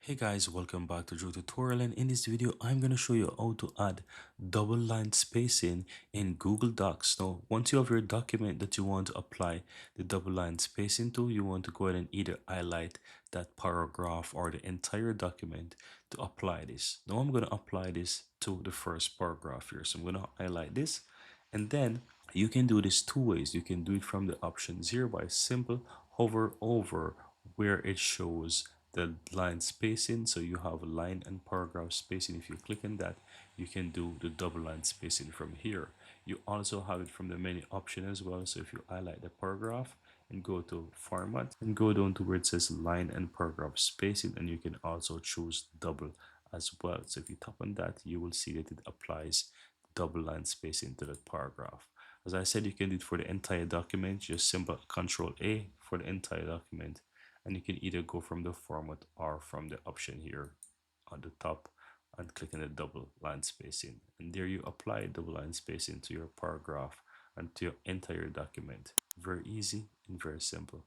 Hey guys, welcome back to Joe Tutorial, and in this video I'm going to show you how to add double line spacing in Google Docs. Now once you have your document that you want to apply the double line spacing to, you want to go ahead and either highlight that paragraph or the entire document to apply this. Now I'm going to apply this to the first paragraph here, so I'm going to highlight this, and then you can do this two ways. You can do it from the options here by simple hover over where it shows the line spacing, so you have line and paragraph spacing. If you click on that, you can do the double line spacing from here. You also have it from the menu option as well, so if you highlight the paragraph and go to format and go down to where it says line and paragraph spacing, and you can also choose double as well. So if you tap on that, you will see that it applies double line spacing to that paragraph. As I said, you can do it for the entire document. Just simple Control A for the entire document, and you can either go from the format or from the option here on the top and click on the double line spacing, and there you apply double line spacing to your paragraph and to your entire document. Very easy and very simple.